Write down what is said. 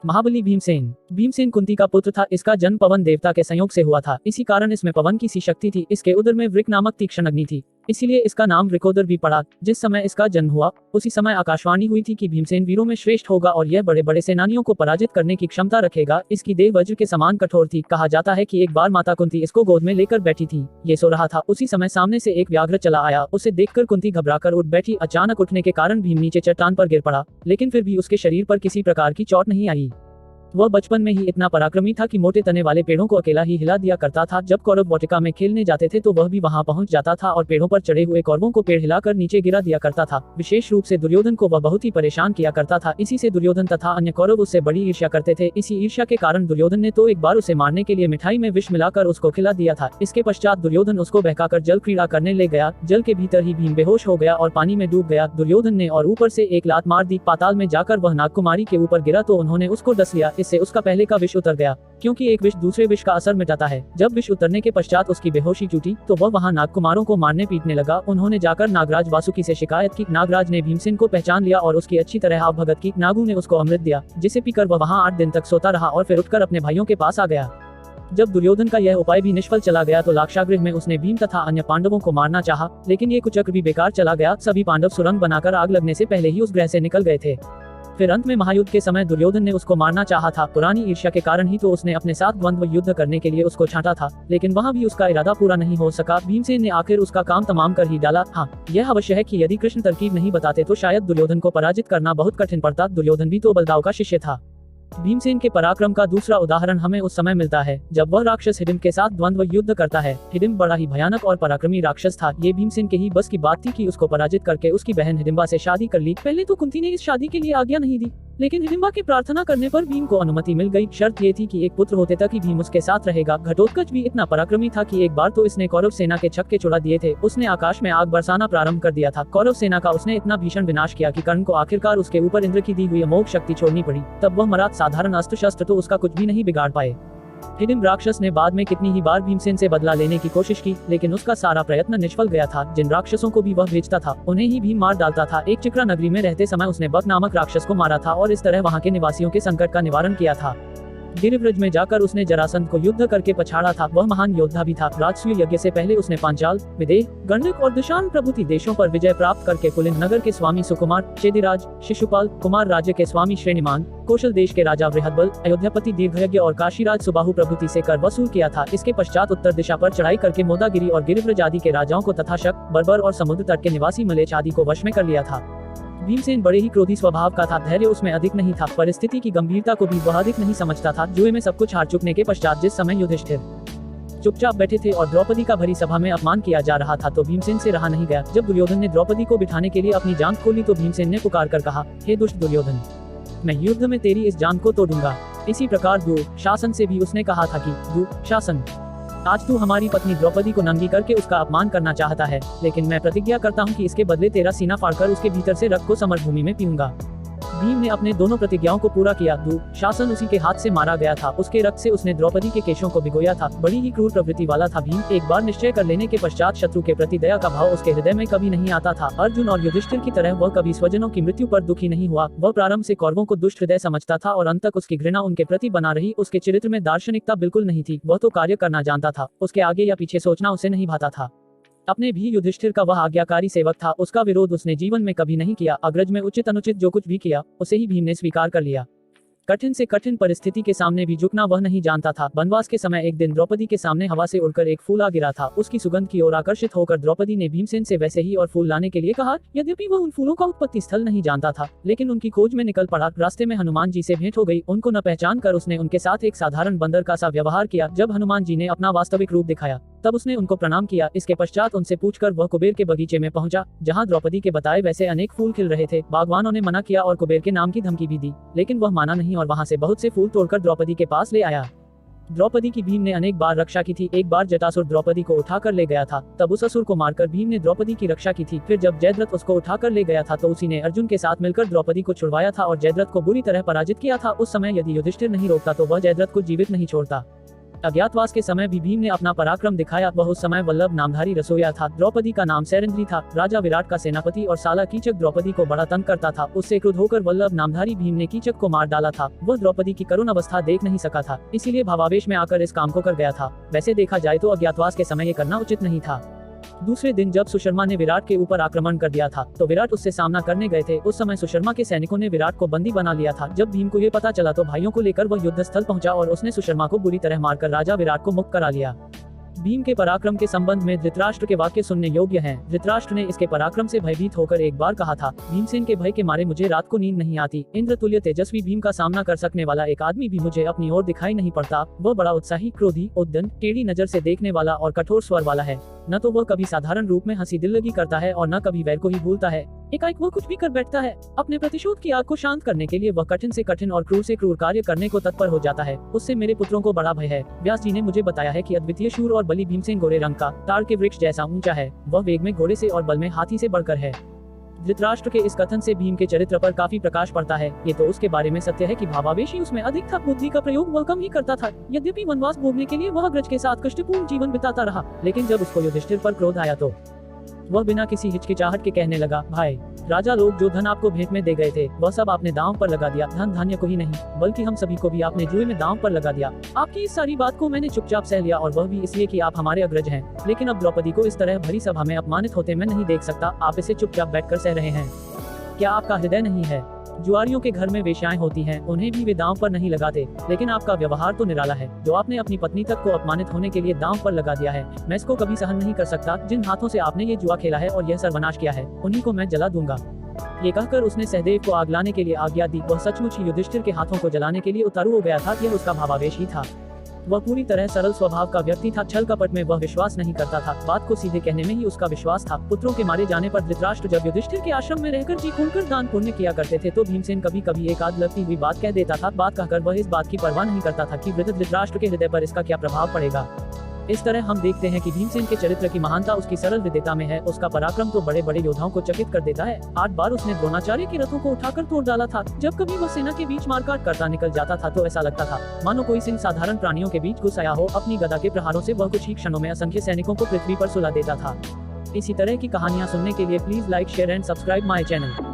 महाबली भीमसेन। भीमसेन कुंती का पुत्र था। इसका जन्म पवन देवता के संयोग से हुआ था। इसी कारण इसमें पवन की सी शक्ति थी। इसके उदर में वृक नामक तीक्ष्ण अग्नि थी, इसीलिए इसका नाम वृकोदर भी पड़ा। जिस समय इसका जन्म हुआ उसी समय आकाशवाणी हुई थी कि भीमसेन वीरों में श्रेष्ठ होगा और यह बड़े बड़े सेनानियों को पराजित करने की क्षमता रखेगा। इसकी देह वज्र के समान कठोर थी। कहा जाता है कि एक बार माता कुंती इसको गोद में लेकर बैठी थी। ये सो रहा था, उसी समय सामने से एक व्याघ्र चला आया। उसे देखकर कुंती घबराकर उठ बैठी। अचानक उठने के कारण भीम नीचे चट्टान पर गिर पड़ा, लेकिन फिर भी उसके शरीर पर किसी प्रकार की चोट नहीं आई। वह बचपन में ही इतना पराक्रमी था कि मोटे तने वाले पेड़ों को अकेला ही हिला दिया करता था। जब कौरव वाटिका में खेलने जाते थे तो वह भी वहां पहुंच जाता था और पेड़ों पर चढ़े हुए कौरवों को पेड़ हिलाकर नीचे गिरा दिया करता था। विशेष रूप से दुर्योधन को वह बहुत ही परेशान किया करता था। इसी से दुर्योधन तथा अन्य कौरव उससे बड़ी ईर्ष्या करते थे। इसी ईर्ष्या के कारण दुर्योधन ने तो एक बार उसे मारने के लिए मिठाई में विष मिलाकर उसको खिला दिया था। इसके पश्चात दुर्योधन उसको बहकाकर जल क्रीड़ा करने ले गया। जल के भीतर ही भीम बेहोश हो गया और पानी में डूब गया। दुर्योधन ने और ऊपर से एक लात मार दी। पाताल में जाकर वह नागकुमारी के ऊपर गिरा तो उन्होंने उसको डस लिया। इससे उसका पहले का विष उतर गया, क्योंकि एक विष दूसरे विष का असर मिटाता है। जब विष उतरने के पश्चात उसकी बेहोशी टूटी तो वह वहां नागकुमारों को मारने पीटने लगा। उन्होंने जाकर नागराज वासुकी से शिकायत की। नागराज ने भीमसेन को पहचान लिया और उसकी अच्छी तरह आवभगत की। नागू ने उसको अमृत दिया, जिसे पीकर वह वहां 8 दिन तक सोता रहा और फिर उठकर अपने भाइयों के पास आ गया। जब दुर्योधन का यह उपाय भी निष्फल चला गया तो लाक्षागृह में उसने भीम तथा अन्य पांडवों को मारना चाहा, लेकिन ये कुचक्र भी बेकार चला गया। सभी पांडव सुरंग बनाकर आग लगने से पहले ही उस ग्रह से निकल गए थे। फिर अंत में महायुद्ध के समय दुर्योधन ने उसको मारना चाहा था। पुरानी ईर्ष्या के कारण ही तो उसने अपने साथ द्वंद्व युद्ध करने के लिए उसको छांटा था, लेकिन वहां भी उसका इरादा पूरा नहीं हो सका। भीमसेन ने आखिर उसका काम तमाम कर ही डाला। हाँ, यह अवश्य है कि यदि कृष्ण तरकीब नहीं बताते तो शायद दुर्योधन को पराजित करना बहुत कठिन पड़ता। दुर्योधन भी तो बलदाव का शिष्य था। भीमसेन के पराक्रम का दूसरा उदाहरण हमें उस समय मिलता है जब वह राक्षस हिडिम्ब के साथ द्वंद्व युद्ध करता है। हिडिम्ब बड़ा ही भयानक और पराक्रमी राक्षस था। ये भीमसेन के ही बस की बात थी कि उसको पराजित करके उसकी बहन हिडिम्बा से शादी कर ली। पहले तो कुंती ने इस शादी के लिए आज्ञा नहीं दी, लेकिन हिडिम्बा की प्रार्थना करने पर भीम को अनुमति मिल गई। शर्त ये थी कि एक पुत्र होते तक ही भीम उसके साथ रहेगा। घटोत्कच भी इतना पराक्रमी था कि एक बार तो इसने कौरव सेना के छक्के छुड़ा दिए थे। उसने आकाश में आग बरसाना प्रारंभ कर दिया था। कौरव सेना का उसने इतना भीषण विनाश किया कि कर्ण को आखिरकार उसके ऊपर इंद्र की दी हुई अमोघ शक्ति छोड़नी पड़ी। तब वह मरात साधारण अस्त्र शस्त्र तो उसका कुछ भी नहीं बिगाड़ पाए। हिडिम्ब राक्षस ने बाद में कितनी ही बार भीमसेन से बदला लेने की कोशिश की, लेकिन उसका सारा प्रयत्न निष्फल गया था। जिन राक्षसों को भी वह भेजता था उन्हें ही भीम मार डालता था। एक चिक्रा नगरी में रहते समय उसने बक नामक राक्षस को मारा था और इस तरह वहां के निवासियों के संकट का निवारण किया था। गिरिव्रज में जाकर उसने जरासंध को युद्ध करके पछाड़ा था। वह महान योद्धा भी था। राजसूय यज्ञ से पहले उसने पांचाल, विदेह, गंडक और दुशान प्रभृति देशों पर विजय प्राप्त करके पुलिन नगर के स्वामी सुकुमार, चेदिराज, शिशुपाल, कुमार राज्य के स्वामी श्रेणिमान, कौशल देश के राजा बृहदबल, अयोध्यापति दीर्घयज्ञ और काशीराज सुबाहु प्रभृति से कर वसूल किया था। इसके पश्चात उत्तर दिशा पर चढ़ाई करके मोदागिरी और गिरिव्रज आदि के राजाओं को तथा शक, बर्बर और समुद्र तट के निवासी मलेच्छ आदि को वश में कर लिया था। भीमसेन बड़े ही क्रोधी स्वभाव का था। धैर्य उसमें अधिक नहीं था। परिस्थिति की गंभीरता को भी वह अधिक नहीं समझता था। जुए में सब कुछ हार चुकने के पश्चात जिस समय युधिष्ठिर चुपचाप बैठे थे और द्रौपदी का भरी सभा में अपमान किया जा रहा था तो भीमसेन से रहा नहीं गया। जब दुर्योधन ने द्रौपदी को बिठाने के लिए अपनी जांघ खोली तो भीमसेन ने पुकार कर कहा, हे दुष्ट दुर्योधन, मैं युद्ध में तेरी इस जांघ को तोड़ूंगा। इसी प्रकार दुशासन से भी उसने कहा था कि दुशासन, आज तू हमारी पत्नी द्रौपदी को नंगी करके उसका अपमान करना चाहता है, लेकिन मैं प्रतिज्ञा करता हूँ कि इसके बदले तेरा सीना फाड़कर उसके भीतर से रक्त को समरभूमि में पीऊंगा। भीम ने अपने दोनों प्रतिज्ञाओं को पूरा किया। दुशासन उसी के हाथ से मारा गया था। उसके रक्त से उसने द्रौपदी के केशों को भिगोया था। बड़ी ही क्रूर प्रवृत्ति वाला था भीम। एक बार निश्चय कर लेने के पश्चात शत्रु के प्रति दया का भाव उसके हृदय में कभी नहीं आता था। अर्जुन और युधिष्ठिर की तरह वह कभी स्वजनों की मृत्यु पर दुखी नहीं हुआ। वह प्रारंभ से कौरवों को दुष्ट हृदय समझता था और अंत तक उसकी घृणा उनके प्रति बना रही। उसके चरित्र में दार्शनिकता बिल्कुल नहीं थी। वह तो कार्य करना जानता था, उसके आगे या पीछे सोचना उसे नहीं भाता था। अपने भी युधिष्ठिर का वह आज्ञाकारी सेवक था। उसका विरोध उसने जीवन में कभी नहीं किया। अग्रज में उचित अनुचित जो कुछ भी किया उसे ही भीम ने स्वीकार कर लिया। कठिन से कठिन परिस्थिति के सामने भी झुकना वह नहीं जानता था। वनवास के समय एक दिन द्रौपदी के सामने हवा से उड़कर एक फूल आ गिरा था। उसकी सुगंध की ओर आकर्षित होकर द्रौपदी ने भीमसेन से वैसे ही और फूल लाने के लिए कहा। यद्यपि वह उन फूलों का उत्पत्ति स्थल नहीं जानता था, लेकिन उनकी खोज में निकल पड़ा। रास्ते में हनुमान जी से भेंट हो गई। उनको न पहचान कर उसने उनके साथ एक साधारण बंदर का सा व्यवहार किया। जब हनुमान जी ने अपना वास्तविक रूप दिखाया तब उसने उनको प्रणाम किया। इसके पश्चात उनसे पूछकर वह कुबेर के बगीचे में पहुंचा, जहां द्रौपदी के बताए वैसे अनेक फूल खिल रहे थे। बागवानों ने मना किया और कुबेर के नाम की धमकी भी दी, लेकिन वह माना नहीं और वहां से बहुत से फूल तोड़कर द्रौपदी के पास ले आया। द्रौपदी की भीम ने अनेक बार रक्षा की थी। एक बार जटासुर द्रौपदी को उठाकर ले गया था, तब उस असुर को मारकर भीम ने द्रौपदी की रक्षा की थी। फिर जब जयद्रथ उसको उठाकर ले गया था तो उसी ने अर्जुन के साथ मिलकर द्रौपदी को छुड़वाया था और जयद्रथ को बुरी तरह पराजित किया था। उस समय यदि युधिष्ठिर नहीं रोकता तो वह जयद्रथ को जीवित नहीं छोड़ता। अज्ञातवास के समय भी भीम ने अपना पराक्रम दिखाया। वह उस समय वल्लभ नामधारी रसोइया था। द्रौपदी का नाम सैरंध्री था। राजा विराट का सेनापति और साला कीचक द्रौपदी को बड़ा तंग करता था। उससे क्रुद्ध होकर वल्लभ नामधारी भीम ने कीचक को मार डाला था। वह द्रौपदी की करुण अवस्था देख नहीं सका था, इसीलिए भावावेश में आकर इस काम को कर गया था। वैसे देखा जाए तो अज्ञातवास के समय ये करना उचित नहीं था। दूसरे दिन जब सुशर्मा ने विराट के ऊपर आक्रमण कर दिया था तो विराट उससे सामना करने गए थे। उस समय सुशर्मा के सैनिकों ने विराट को बंदी बना लिया था। जब भीम को ये पता चला तो भाइयों को लेकर वह युद्ध स्थल पहुंचा और उसने सुशर्मा को बुरी तरह मारकर राजा विराट को मुक्त करा लिया। भीम के पराक्रम के संबंध में धृतराष्ट्र के वाक्य सुनने योग्य हैं। धृतराष्ट्र ने इसके पराक्रम से भयभीत होकर एक बार कहा था, भीमसेन के भय के मारे मुझे रात को नींद नहीं आती। इंद्र तुल्य तेजस्वी भीम का सामना कर सकने वाला एक आदमी भी मुझे अपनी ओर दिखाई नहीं पड़ता। वह बड़ा उत्साही, क्रोधी, उद्दंड, टेढ़ी नजर से देखने वाला और कठोर स्वर वाला है। न तो वह कभी साधारण रूप में हंसी दिल्लगी करता है और न कभी वैर को ही भूलता है। एकाएक वह कुछ भी कर बैठता है। अपने प्रतिशोध की आग को शांत करने के लिए वह कठिन से कठिन और क्रूर से क्रूर कार्य करने को तत्पर हो जाता है। उससे मेरे पुत्रों को बड़ा भय है। व्यास जी ने मुझे बताया है कि अद्वितीय शूर और बली भीमसेन गोरे रंग का, ताड़ के वृक्ष जैसा ऊंचा है। वह वेग में घोड़े से और बल में हाथी से बढ़कर है। धृतराष्ट्र के इस कथन से भीम के चरित्र पर काफी प्रकाश पड़ता है। ये तो उसके बारे में सत्य है कि भावावेशी उसमें अधिक था, बुद्धि का प्रयोग वह कम ही करता था। यद्यपि वनवास भोगने के लिए वह अग्रज के साथ कष्टपूर्ण जीवन बिताता रहा, लेकिन जब उसको युधिष्ठिर पर क्रोध आया तो वह बिना किसी हिचकिचाहट के कहने लगा, भाई राजा लोग जो धन आपको भेंट में दे गए थे वह सब आपने दांव पर लगा दिया। धन धान्य को ही नहीं बल्कि हम सभी को भी आपने जुए में दांव पर लगा दिया। आपकी इस सारी बात को मैंने चुपचाप सह लिया और वह भी इसलिए कि आप हमारे अग्रज हैं। लेकिन अब द्रौपदी को इस तरह भरी सभा में अपमानित होते मैं नहीं देख सकता। आप इसे चुपचाप बैठकर सह रहे हैं। क्या आपका हृदय नहीं है? जुआरियों के घर में वेश्याएं होती हैं, उन्हें भी वे दांव पर नहीं लगाते, लेकिन आपका व्यवहार तो निराला है। जो आपने अपनी पत्नी तक को अपमानित होने के लिए दांव पर लगा दिया है, मैं इसको कभी सहन नहीं कर सकता। जिन हाथों से आपने ये जुआ खेला है और यह सर्वनाश किया है, उन्हीं को मैं जला दूंगा। ये कहकर उसने सहदेव को आग लाने के लिए आज्ञा दी। वह सचमुच ही युधिष्ठिर के हाथों को जलाने के लिए उतारू हो गया था। यह उसका भावावेश ही था। वह पूरी तरह सरल स्वभाव का व्यक्ति था। छल कपट में वह विश्वास नहीं करता था। बात को सीधे कहने में ही उसका विश्वास था। पुत्रों के मारे जाने पर धृतराष्ट्र जब युधिष्ठिर के आश्रम में रहकर जी खोलकर दान पुण्य किया करते थे तो भीमसेन कभी कभी एक आध लगती हुई बात कह देता था। बात कहकर वह इस बात की परवाह नहीं करता था कि वृद्ध धृतराष्ट्र के हृदय पर इसका क्या प्रभाव पड़ेगा। इस तरह हम देखते हैं कि भीमसेन के चरित्र की महानता उसकी सरल हृदयता में है। उसका पराक्रम तो बड़े बड़े योद्धाओं को चकित कर देता है। 8 बार उसने द्रोणाचार्य के रथों को उठाकर तोड़ डाला था। जब कभी वह सेना के बीच मारकाट करता निकल जाता था तो ऐसा लगता था मानो कोई सिंह साधारण प्राणियों के बीच घुस आया हो। अपनी गदा के प्रहारों से वह कुछ ही क्षणों में असंख्य सैनिकों को पृथ्वी पर सुला देता था। इसी तरह की कहानियां सुनने के लिए please like, share and subscribe my channel.